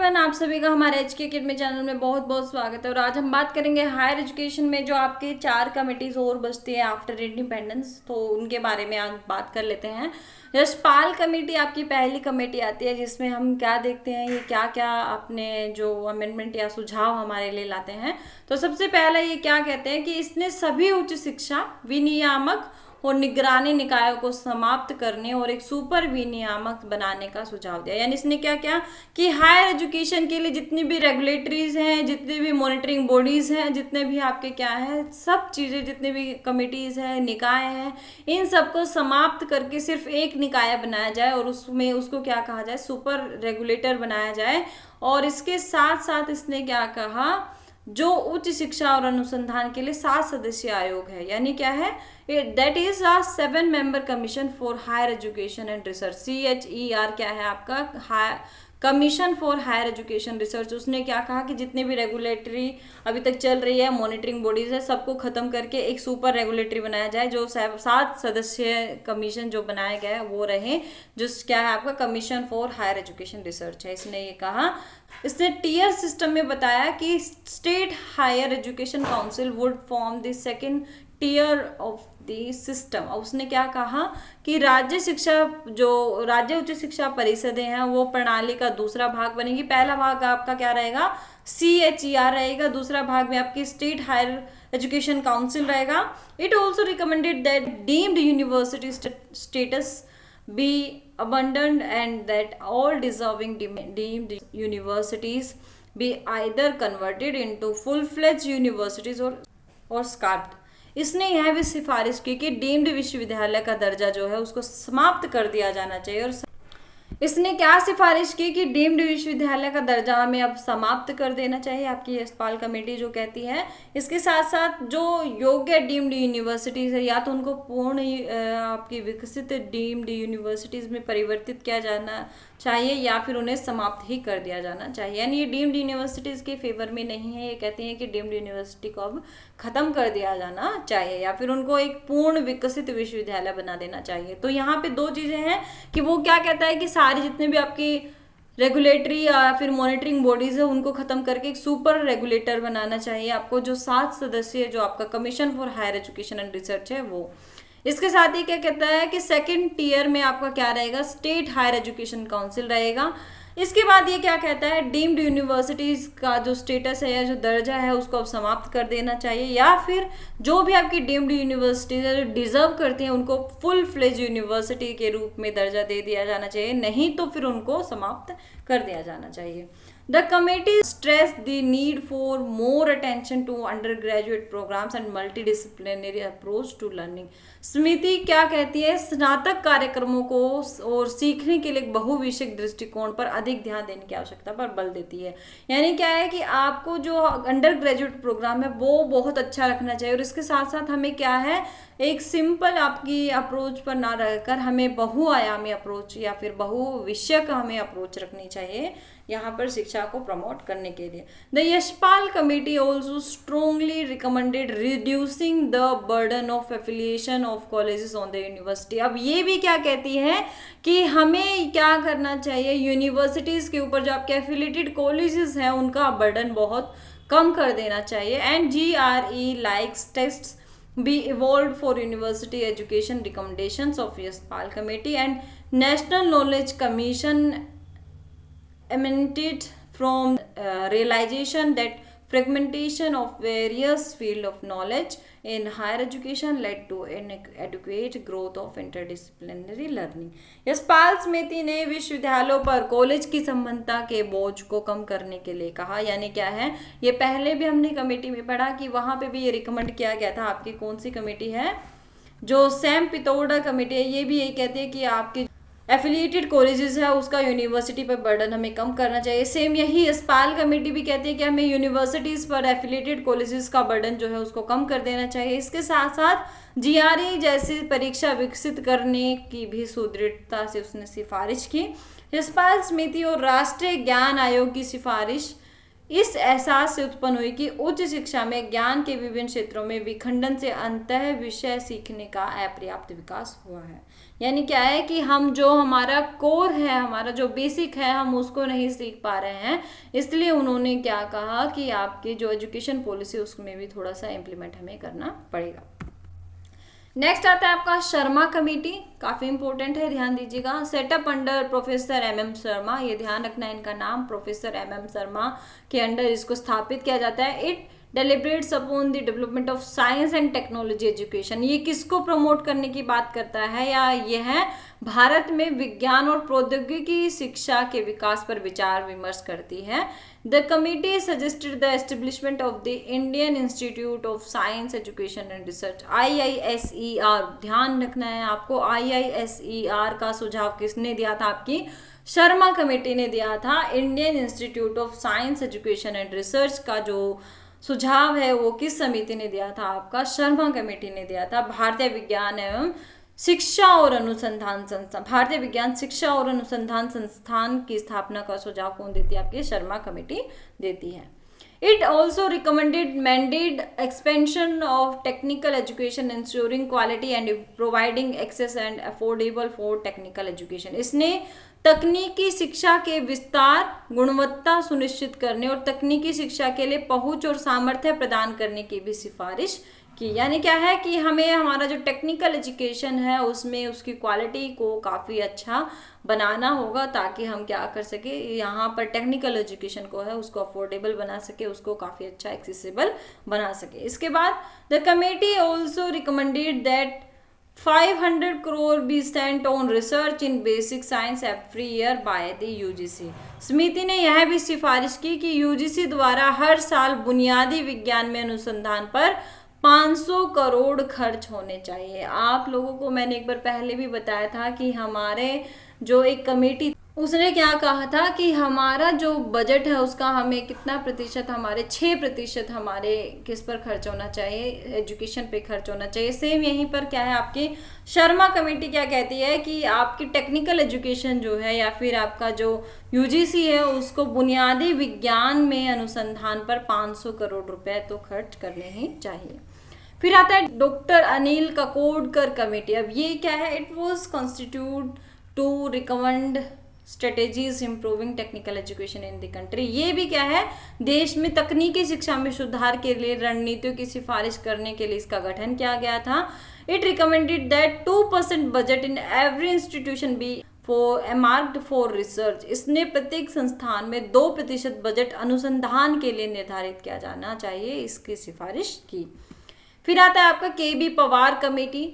Everyone, आप सभी का हमारे एचके अकेडमी चैनल में बहुत बहुत स्वागत है। और आज हम बात करेंगे हायर एजुकेशन में जो आपके 4 कमेटीज और बचती है आफ्टर इंडिपेंडेंस, तो उनके बारे में आज बात कर लेते हैं। यशपाल कमेटी आपकी पहली कमेटी आती है, जिसमें हम क्या देखते हैं, ये क्या क्या अपने जो अमेंडमेंट या सुझाव हमारे लिए लाते हैं। तो सबसे पहला ये क्या कहते हैं कि इसने सभी उच्च शिक्षा विनियामक और निगरानी निकायों को समाप्त करने और एक सुपर विनियामक बनाने का सुझाव दिया। यानी इसने क्या किया कि हायर एजुकेशन के लिए जितनी भी रेगुलेटरीज हैं, जितनी भी मॉनिटरिंग बॉडीज हैं, जितने भी आपके क्या है सब चीज़ें, जितने भी कमिटीज़ हैं, निकाय हैं, इन सबको समाप्त करके सिर्फ एक निकाय बनाया जाए और उसमें उसको क्या कहा जाए, सुपर रेगुलेटर बनाया जाए। और इसके साथ साथ इसने क्या कहा, जो उच्च शिक्षा और अनुसंधान के लिए 7 सदस्यीय आयोग है, यानी क्या है, that is a 7 member commission for higher education and research. CHER क्या है आपका, commission for higher education research. उसने क्या कहा कि जितने भी रेगुलेटरी अभी तक चल रही है, मॉनिटरिंग बॉडीज है, सबको खत्म करके एक सुपर रेगुलेटरी बनाया जाए। जो 7 सदस्यीय कमीशन जो बनाया गया है वो रहे, जो क्या है आपका commission for higher education research है। इसने ये कहा, इसने टीयर सिस्टम में बताया कि state higher education council would form the second tier of the system. और उसने क्या कहा कि राज्य उच्च शिक्षा परिषदें हैं वो प्रणाली का दूसरा भाग बनेगी। पहला भाग आपका क्या रहेगा, CHER रहेगा, दूसरा भाग में आपकी स्टेट हायर एजुकेशन काउंसिल रहेगा। It also recommended that deemed university status be abandoned and that all deserving deemed universities be either converted into full-fledged universities or scrapped। इसने यह भी सिफारिश की कि डीम्ड विश्वविद्यालय का दर्जा जो है उसको समाप्त कर दिया जाना चाहिए। और इसने क्या सिफारिश की कि डीम्ड विश्वविद्यालय का दर्जा हमें अब समाप्त कर देना चाहिए, आपकी यशपाल कमेटी जो कहती है। इसके साथ साथ जो योग्य डीम्ड यूनिवर्सिटीज़ है, या तो उनको पूर्ण आपकी विकसित डीम्ड यूनिवर्सिटीज़ में परिवर्तित किया जाना चाहिए या फिर उन्हें समाप्त ही कर दिया जाना चाहिए। यानी ये डीम्ड यूनिवर्सिटीज़ के फेवर में नहीं है, ये कहती हैं कि डीम्ड यूनिवर्सिटी को अब ख़त्म कर दिया जाना चाहिए या फिर उनको एक पूर्ण विकसित विश्वविद्यालय बना देना चाहिए। तो यहाँ पे 2 चीज़ें हैं कि वो क्या कहता है कि सारी जितने भी आपकी रेगुलेटरी या फिर मॉनिटरिंग बॉडीज है उनको खत्म करके एक सुपर रेगुलेटर बनाना चाहिए आपको, जो 7 सदस्यीय जो आपका commission for higher education and research है वो। इसके साथ ही क्या कहता है कि सेकंड टीयर में आपका क्या रहेगा, स्टेट हायर एजुकेशन काउंसिल रहेगा। इसके बाद ये क्या कहता है, डीम्ड यूनिवर्सिटीज़ का जो स्टेटस है या जो दर्जा है उसको अब समाप्त कर देना चाहिए, या फिर जो भी आपकी डीम्ड यूनिवर्सिटीज़ है जो डिजर्व करती हैं उनको फुल फ्लेज यूनिवर्सिटी के रूप में दर्जा दे दिया जाना चाहिए, नहीं तो फिर उनको समाप्त कर दिया जाना चाहिए। The committee stressed the need for more attention to undergraduate programs and multidisciplinary approach to learning। समिति क्या कहती है, स्नातक कार्यक्रमों को और सीखने के लिए बहुविषयक दृष्टिकोण पर अधिक ध्यान देने की आवश्यकता पर बल देती है। यानी क्या है कि आपको जो अंडर ग्रेजुएट प्रोग्राम है वो बहुत अच्छा रखना चाहिए, और इसके साथ साथ हमें क्या है, एक सिंपल आपकी अप्रोच पर ना रहकर हमें बहुआयामी अप्रोच या फिर बहुविषयक हमें अप्रोच रखनी चाहिए यहाँ पर शिक्षा को प्रमोट करने के लिए। The Yashpal committee also strongly recommended reducing the burden of affiliation of colleges on the university. अब ये भी क्या कहती है कि हमें क्या करना चाहिए, यूनिवर्सिटीज़ के ऊपर जो आपके एफिलिएटेड कॉलेजेस हैं उनका बर्डन बहुत कम कर देना चाहिए। And GRE likes tests be evolved for university education recommendations of Yashpal committee and National Knowledge Commission emanated from realization that fragmentation of various field of knowledge in higher education led to inadequate growth of interdisciplinary learning। Yashpal समिति ने विश्वविद्यालयों पर college की संबंधता के बोझ को कम करने के लिए कहा। यानी क्या है, ये पहले भी हमने कमेटी में पढ़ा कि वहाँ पे भी ये रिकमेंड किया गया था। आपकी कौन सी कमेटी है, जो सैम पित्रोडा कमेटी है, ये भी यही कहती है कि आपकी एफिलिएटेड कॉलेजेस है उसका यूनिवर्सिटी पर बर्डन हमें कम करना चाहिए। सेम यही यशपाल कमेटी भी कहती है कि हमें यूनिवर्सिटीज़ पर एफिलिएटेड कॉलेजेस का बर्डन जो है उसको कम कर देना चाहिए। इसके साथ साथ GRE जैसी परीक्षा विकसित करने की भी सुदृढ़ता से उसने सिफारिश की। यशपाल समिति और राष्ट्रीय ज्ञान आयोग की सिफारिश इस एहसास से उत्पन्न हुई कि उच्च शिक्षा में ज्ञान के विभिन्न क्षेत्रों में विखंडन से अंतः विषय सीखने का अपर्याप्त विकास हुआ है। यानी क्या है कि हम जो हमारा कोर है, हमारा जो बेसिक है, हम उसको नहीं सीख पा रहे हैं। इसलिए उन्होंने क्या कहा कि आपकी जो एजुकेशन पॉलिसी उसमें भी थोड़ा सा इम्प्लीमेंट हमें करना पड़ेगा। नेक्स्ट आता है आपका शर्मा कमेटी, काफी इंपॉर्टेंट है, ध्यान दीजिएगा। Setup under professor M Sharma, ये ध्यान रखना है इनका नाम, प्रोफेसर एम शर्मा के अंडर इसको स्थापित किया जाता है। It deliberates upon the development of science and technology education. ये किसको प्रमोट करने की बात करता है, या ये है भारत में विज्ञान और प्रौद्योगिकी शिक्षा के विकास पर विचार विमर्श करती है। The committee suggested the establishment of the Indian institute of science education and research, IISER। ध्यान रखना है आपको, IISER का सुझाव किसने दिया था, आपकी शर्मा कमेटी ने दिया था। Indian institute of science education and research का जो सुझाव है वो किस समिति ने दिया था, आपका शर्मा कमेटी ने दिया था। भारतीय विज्ञान एवं शिक्षा और अनुसंधान संस्थान, भारतीय विज्ञान शिक्षा और अनुसंधान संस्थान की स्थापना का सुझाव कौन देती है, आपकी शर्मा कमेटी देती है। It also recommended mandated expansion of technical education, ensuring quality and providing access and affordable for technical education. इसने तकनीकी शिक्षा के विस्तार, गुणवत्ता सुनिश्चित करने और तकनीकी शिक्षा के लिए पहुंच और सामर्थ्य प्रदान करने की भी सिफारिश की। यानी क्या है कि हमें हमारा जो टेक्निकल एजुकेशन है उसमें उसकी क्वालिटी को काफ़ी अच्छा बनाना होगा, ताकि हम क्या कर सके, यहाँ पर टेक्निकल एजुकेशन को है उसको अफोर्डेबल बना सके, उसको काफ़ी अच्छा एक्सेसिबल बना सके। इसके बाद the committee also recommended that 500 crore be spent on research in basic science every year by the UGC। समिति ने यह भी सिफारिश की कि UGC द्वारा हर साल बुनियादी विज्ञान में अनुसंधान पर 500 करोड़ खर्च होने चाहिए। आप लोगों को मैंने एक बार पहले भी बताया था कि हमारे जो एक कमेटी उसने क्या कहा था कि हमारा जो बजट है उसका हमें कितना प्रतिशत, हमारे 6% हमारे किस पर खर्च होना चाहिए, एजुकेशन पे खर्च होना चाहिए। सेम यहीं पर क्या है, आपकी शर्मा कमेटी क्या कहती है कि आपकी टेक्निकल एजुकेशन जो है या फिर आपका जो UGC है उसको बुनियादी विज्ञान में अनुसंधान पर 500 करोड़ रुपए तो खर्च करने ही चाहिए। फिर आता है डॉक्टर अनिल ककोडकर कमेटी। अब ये क्या है, it was constitute to recommend strategies improving technical education in the country. ये भी क्या है, देश में तकनीकी शिक्षा में सुधार के लिए रणनीतियों की सिफारिश करने के लिए इसका गठन किया गया था। It recommended that 2% budget in every institution B marked for research. इसने प्रत्येक संस्थान में 2% बजट अनुसंधान के लिए निर्धारित किया जाना चाहिए, इसकी सिफारिश की। फिर आता है आपका KB Pawar committee.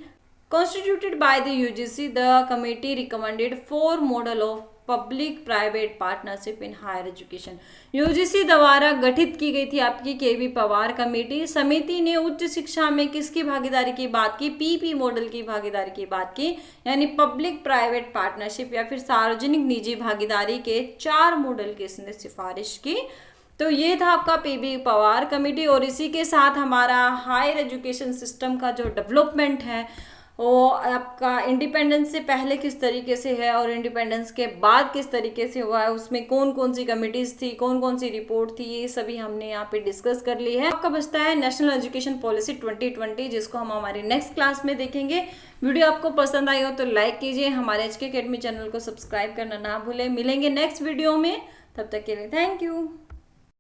Constituted by the UGC, the committee recommended 4 model of public private partnership in higher education. UGC द्वारा गठित की गई थी आपकी KB पवार कमेटी। समिति ने उच्च शिक्षा में किसकी भागीदारी की बात की, PP मॉडल की भागीदारी की बात की, यानी पब्लिक प्राइवेट पार्टनरशिप या फिर सार्वजनिक निजी भागीदारी के 4 मॉडल की इसने सिफारिश की। तो ये था आपका KB पवार कमेटी। और इसी के साथ हमारा हायर एजुकेशन सिस्टम का जो डेवलपमेंट है वो आपका इंडिपेंडेंस से पहले किस तरीके से है और इंडिपेंडेंस के बाद किस तरीके से हुआ है, उसमें कौन कौन सी कमिटीज़ थी, कौन कौन सी रिपोर्ट थी, ये सभी हमने यहाँ पे डिस्कस कर ली है। आपका बचता है नेशनल एजुकेशन पॉलिसी 2020, जिसको हम हमारी नेक्स्ट क्लास में देखेंगे। वीडियो आपको पसंद आई हो तो लाइक कीजिए, हमारे HK Academy चैनल को सब्सक्राइब करना ना भूलें। मिलेंगे नेक्स्ट वीडियो में, तब तक के लिए थैंक यू।